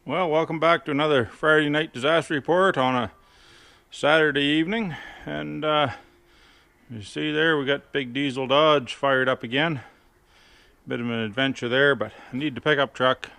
Well, welcome back to another Friday night disaster report on a Saturday evening. And you see there, we got big diesel Dodge fired up again. Bit of an adventure there, but I need the pickup truck.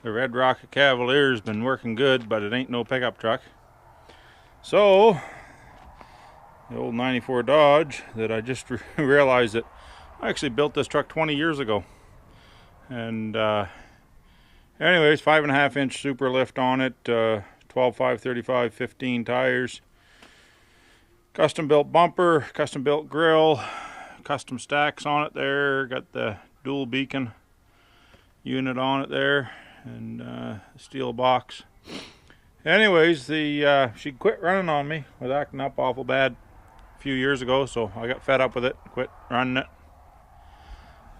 The Red Rocket Cavalier's been working good, but it ain't no pickup truck. So, the old 94 Dodge that I just realized that I actually built this truck 20 years ago. And anyways, 5.5 inch super lift on it, 12.535 15 tires, custom built bumper, custom built grill, custom stacks on it there, got the dual beacon unit on it there, and steel box. Anyways, she quit running on me, was acting up awful bad a few years ago, so I got fed up with it, quit running it.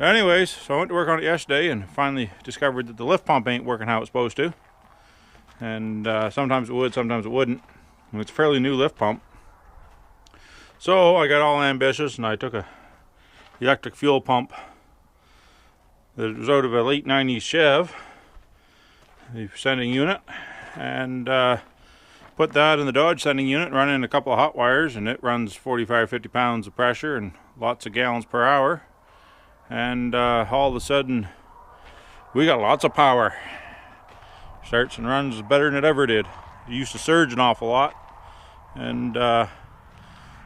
Anyways, so I went to work on it yesterday and finally discovered that the lift pump ain't working how it's supposed to. And sometimes it would, sometimes it wouldn't. And it's a fairly new lift pump. So I got all ambitious and I took a electric fuel pump that was out of a late 90s Chev, the sending unit, and put that in the Dodge sending unit, run in a couple of hot wires, and it runs 45-50 pounds of pressure and lots of gallons per hour. And all of a sudden we got lots of power. Starts and runs better than it ever did. It used to surge an awful lot, and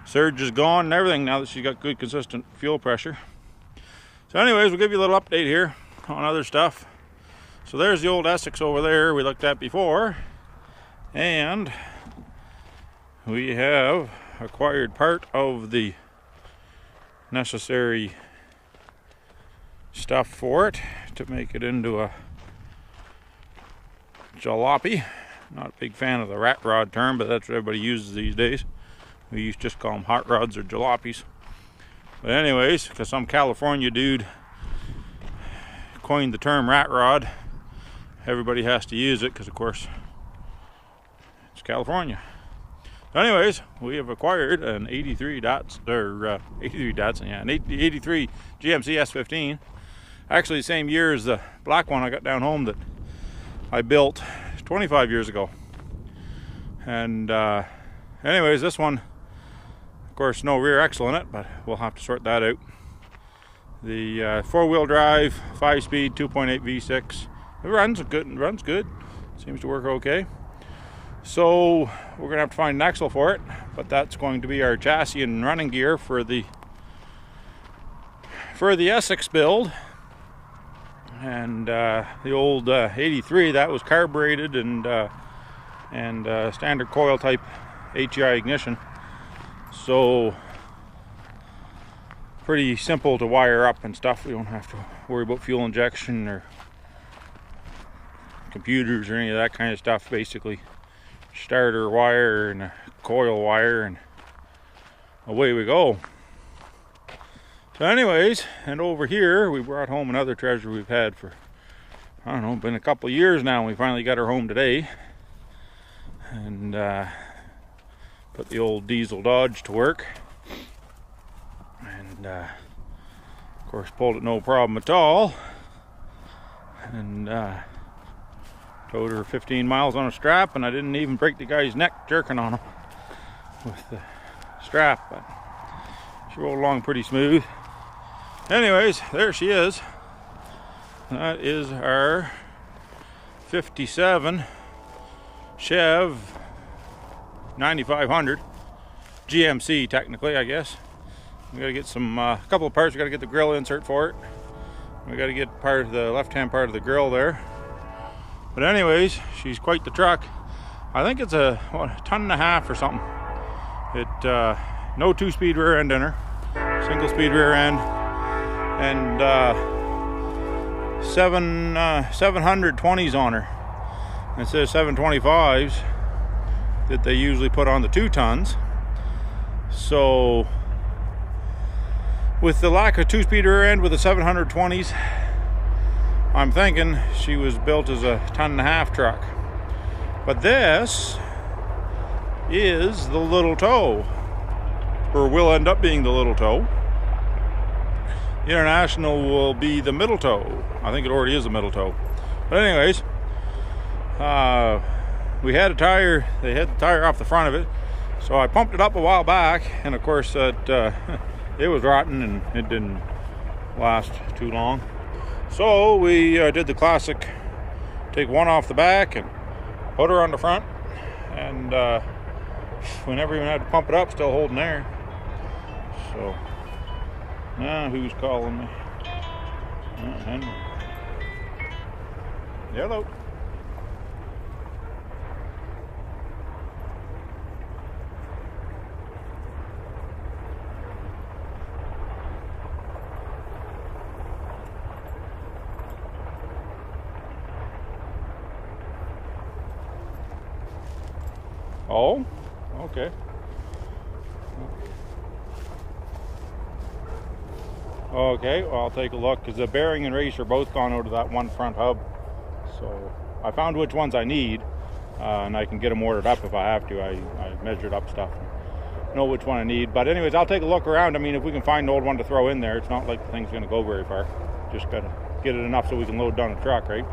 surge is gone and everything now that she's got good consistent fuel pressure. So anyways, we'll give you a little update here on other stuff. So there's the old Essex over there we looked at before, and we have acquired part of the necessary stuff for it to make it into a jalopy. Not a big fan of the rat rod term, but that's what everybody uses these days. We used to just call them hot rods or jalopies. But anyways, because some California dude coined the term rat rod, everybody has to use it because of course it's California. So anyways, we have acquired an 83 Datsun, an 83 GMC S15. Actually the same year as the black one I got down home that I built 25 years ago. And anyways, this one, of course, no rear axle in it, but we'll have to sort that out. The four-wheel drive, 5-speed, 2.8 V6. It runs good. Seems to work okay. So we're gonna have to find an axle for it, but that's going to be our chassis and running gear for the Essex build. And the old 83, that was carbureted and standard coil type HEI ignition, so pretty simple to wire up and stuff. We don't have to worry about fuel injection or computers or any of that kind of stuff. Basically starter wire and a coil wire, and away we go. So anyways, and over here we brought home another treasure we've had for, I don't know, been a couple of years now, and we finally got her home today. And put the old diesel Dodge to work. And of course pulled it no problem at all. And towed her 15 miles on a strap, and I didn't even break the guy's neck jerking on him with the strap, but she rolled along pretty smooth. Anyways, there she is. That is our 57 Chev 9500 GMC, technically, I guess. We got to get some couple of parts. We got to get the grill insert for it. We got to get part of the left-hand part of the grill there. But anyways, she's quite the truck. I think it's a 1.5 tons or something. It no two-speed rear end in her, single-speed rear end. And 720s on her. Instead of 725s that they usually put on the 2 tons. So with the lack of two-speed rear end with the 720s, I'm thinking she was built as a 1.5 ton truck. But this is the little tow, or will end up being the little tow. International will be the middle toe. I think it already is a middle toe. But anyways, we had a tire, they had the tire off the front of it, so I pumped it up a while back, and of course it was rotten and it didn't last too long. So we did the classic, take one off the back and put her on the front, and we never even had to pump it up, still holding there. So now who's calling me? Henry. Hello. Oh, okay. Okay, well, I'll take a look, because the bearing and race are both gone out of that one front hub. So I found which ones I need, and I can get them ordered up if I have to. I measured up stuff, know which one I need. But anyways, I'll take a look around. I mean, if we can find an old one to throw in there, it's not like the thing's going to go very far. Just got to get it enough so we can load down a truck, right?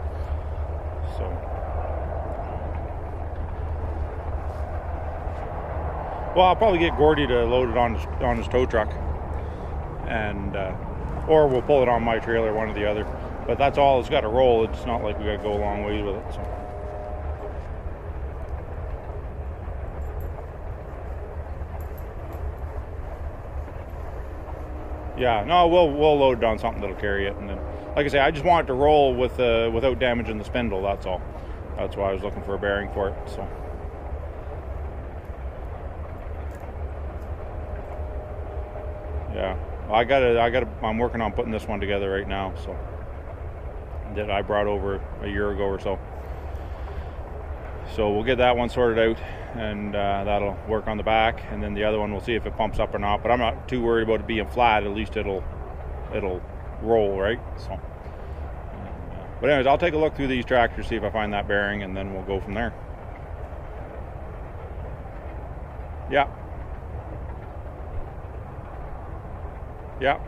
So. Well, I'll probably get Gordy to load it on his tow truck, and or we'll pull it on my trailer, one or the other. But that's all it's got to roll. It's not like we got to go a long way with it. So. Yeah, no, we'll load it on something that'll carry it, and then, like I say, I just want it to roll with without damaging the spindle. That's all. That's why I was looking for a bearing for it. So. Yeah, I'm working on putting this one together right now, so that I brought over a year ago or so. So we'll get that one sorted out, and that'll work on the back, and then the other one we'll see if it pumps up or not. But I'm not too worried about it being flat. At least it'll roll, right? So, but anyways, I'll take a look through these tractors, see if I find that bearing, and then we'll go from there. Yeah. Yeah.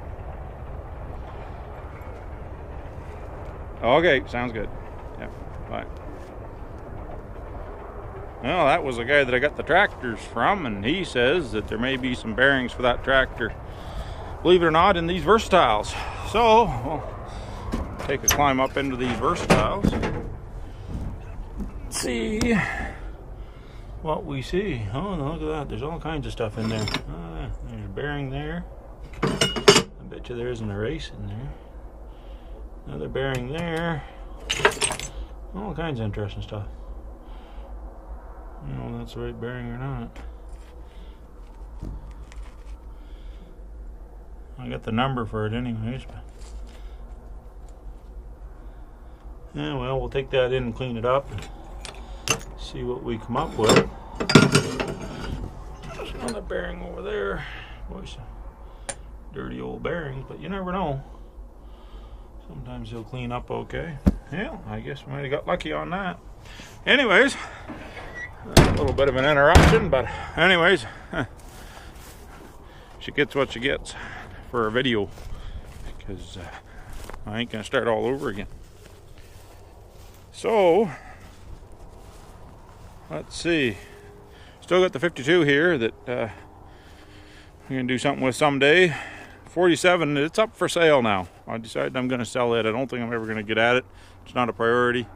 Okay, sounds good. Yeah, bye. Well, that was the guy that I got the tractors from, and he says that there may be some bearings for that tractor, believe it or not, in these Versatiles. So, we'll take a climb up into these Versatiles. Let's see what we see. Oh, look at that. There's all kinds of stuff in there. There's a bearing there. I bet you there isn't a race in there. Another bearing there. All kinds of interesting stuff. I don't know if that's the right bearing or not. I got the number for it anyways. But yeah, well, we'll take that in and clean it up and see what we come up with. There's another bearing over there. Boy, some dirty old bearings, but you never know. Sometimes they'll clean up okay. Yeah, I guess we might have got lucky on that. Anyways, a little bit of an interruption, but anyways, she gets what she gets for a video, because I ain't gonna start all over again. So let's see, still got the 52 here that we're gonna do something with someday. 47, it's up for sale now. I decided I'm gonna sell it. I don't think I'm ever gonna get at it. It's not a priority.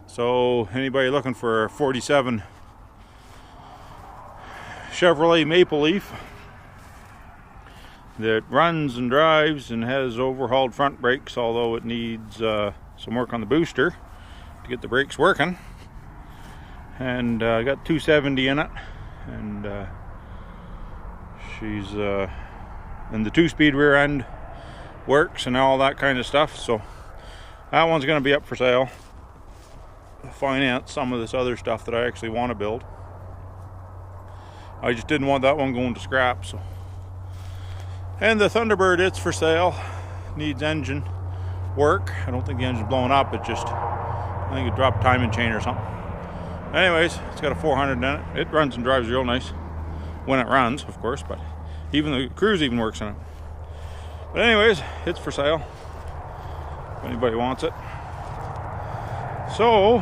So anybody looking for a 47 Chevrolet Maple Leaf that runs and drives and has overhauled front brakes, although it needs some work on the booster to get the brakes working, and I got 270 in it, and she's and the 2-speed rear end works and all that kind of stuff. So that one's going to be up for sale. Finance some of this other stuff that I actually want to build. I just didn't want that one going to scrap. So, and the Thunderbird, it's for sale. Needs engine work. I don't think the engine's blowing up. It just, I think it dropped timing chain or something. Anyways, it's got a 400 in it. It runs and drives real nice when it runs, of course, but even the cruise even works in it. But anyways, it's for sale if anybody wants it. So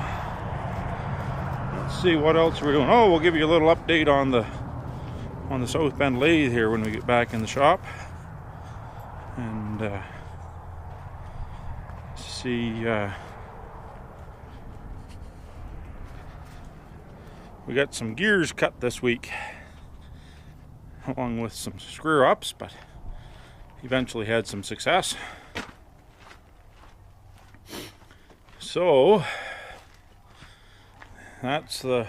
Let's see what else we're doing. Oh, we'll give you a little update on the South Bend lathe here when we get back in the shop. And see, we got some gears cut this week, along with some screw ups, but eventually had some success. So that's the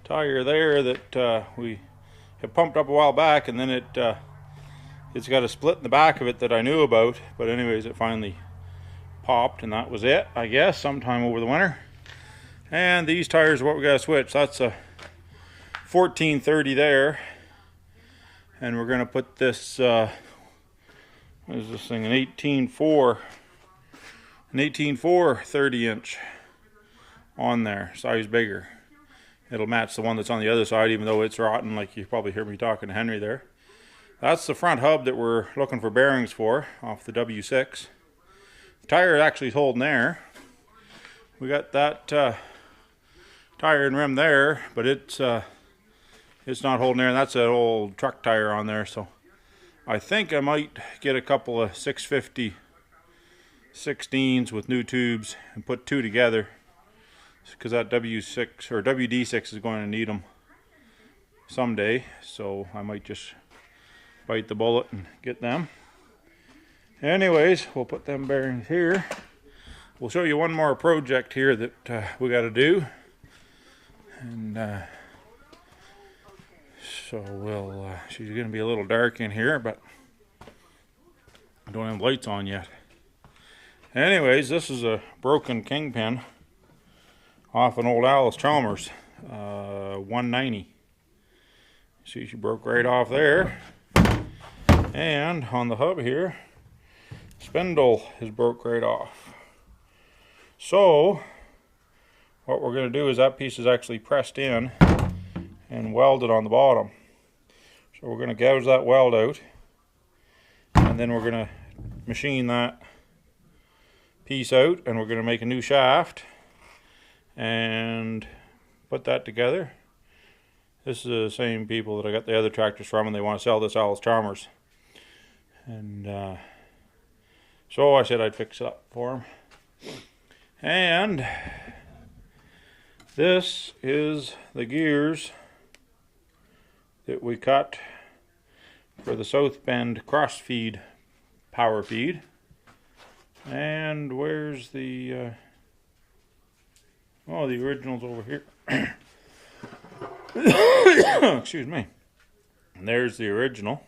tire there that we had pumped up a while back, and then it's got a split in the back of it that I knew about, but anyways, it finally popped, and that was it, I guess, sometime over the winter. And these tires are what we got to switch. That's a 1430 there, and we're going to put this what is this thing, an 18.4 30-inch on there, size bigger. It'll match the one that's on the other side, even though it's rotten, like you probably hear me talking to Henry there. That's the front hub that we're looking for bearings for off the W6. The tire actually is holding there. We got that tire and rim there, but it's not holding there, and that's an old truck tire on there. So I think I might get a couple of 650 16s with new tubes and put two together, because that W6 or WD6 is going to need them someday. So I might just bite the bullet and get them. Anyways, we'll put them bearings here. We'll show you one more project here that we got to do, and so we'll. She's going to be a little dark in here, but I don't have lights on yet. Anyways, this is a broken kingpin off an old Alice Chalmers 190. See, she broke right off there, and on the hub here, spindle is broke right off. So what we're going to do is that piece is actually pressed in and welded on the bottom. So we're going to gouge that weld out, and then we're going to machine that piece out, and we're going to make a new shaft and put that together. This is the same people that I got the other tractors from, and they want to sell this Alice Chalmers. And so I said I'd fix it up for them. And this is the gears that we cut for the South Bend cross feed power feed. And where's the oh, the original's over here. Excuse me. And there's the original.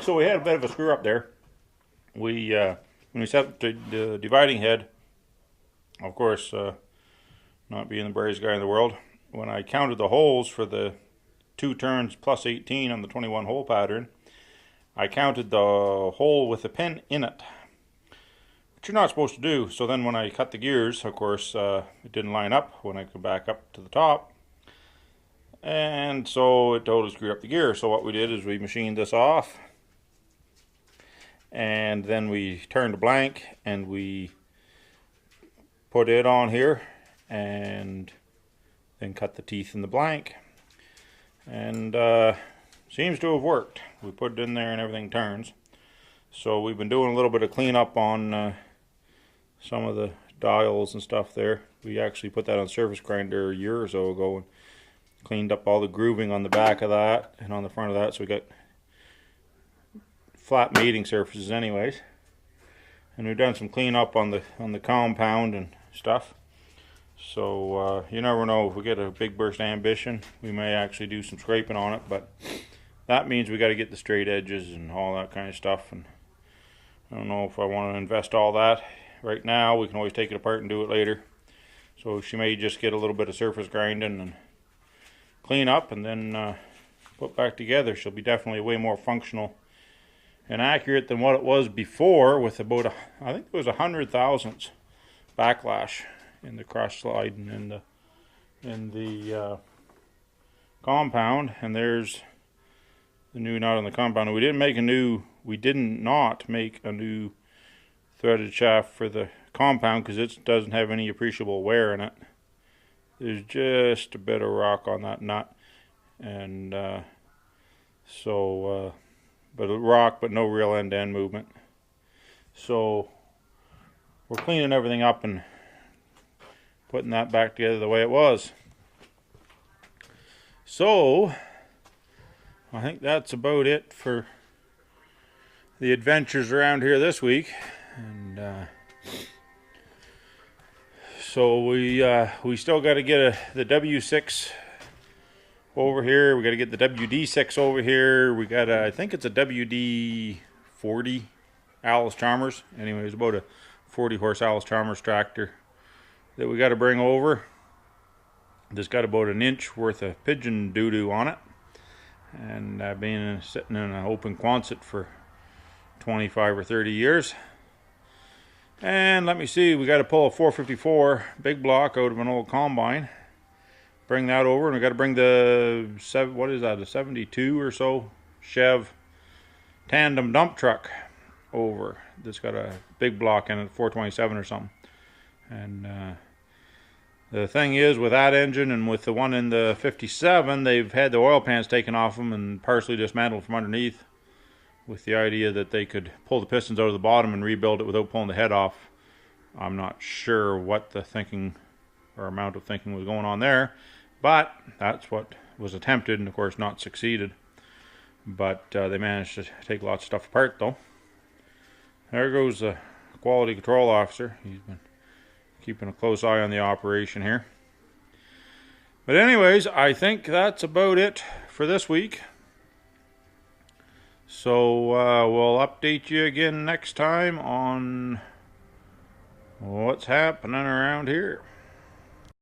So we had a bit of a screw up there. We when we set up the dividing head, of course, not being the bravest guy in the world, when I counted the holes for the 2 turns plus 18 on the 21 hole pattern, I counted the hole with the pin in it, which you're not supposed to do. So then when I cut the gears, of course, it didn't line up when I go back up to the top, and so it totally screwed up the gear. So what we did is we machined this off, and then we turned a blank and we put it on here, and then cut the teeth in the blank, and seems to have worked. We put it in there and everything turns. So we've been doing a little bit of cleanup on some of the dials and stuff there. We actually put that on surface grinder a year or so ago and cleaned up all the grooving on the back of that and on the front of that, so we got flat mating surfaces anyways. And we've done some cleanup on the compound and stuff. So you never know, if we get a big burst ambition, we may actually do some scraping on it, but that means we got to get the straight edges and all that kind of stuff, and I don't know if I want to invest all that right now. We can always take it apart and do it later. So she may just get a little bit of surface grinding and clean up, and then put back together. She'll be definitely way more functional and accurate than what it was before, with about I think it was 100 thousandths backlash in the cross slide and in the compound. And there's the new nut on the compound. We did not make a new threaded shaft for the compound because it doesn't have any appreciable wear in it. There's just a bit of rock on that nut, and but rock, but no real end-to-end movement. So we're cleaning everything up and putting that back together the way it was. So I think that's about it for the adventures around here this week. And so we still got to get the W6 over here. We got to get the WD6 over here. We got I think it's a WD40 Allis-Chalmers. Anyway, it's about a 40 horse Allis-Chalmers tractor that we got to bring over. This got about an inch worth of pigeon doo-doo on it, and I've been sitting in an open Quonset for 25 or 30 years. And let me see, we got to pull a 454 big block out of an old combine, bring that over, and we got to bring the a 72 or so Chev tandem dump truck over. That's got a big block in it, 427 or something. And the thing is, with that engine and with the one in the 57, they've had the oil pans taken off them and partially dismantled from underneath, with the idea that they could pull the pistons out of the bottom and rebuild it without pulling the head off. I'm not sure what the thinking or amount of thinking was going on there, but that's what was attempted, and of course not succeeded. But they managed to take lots of stuff apart though. There goes the quality control officer. He's been keeping a close eye on the operation here. But anyways, I think that's about it for this week. So we'll update you again next time on what's happening around here.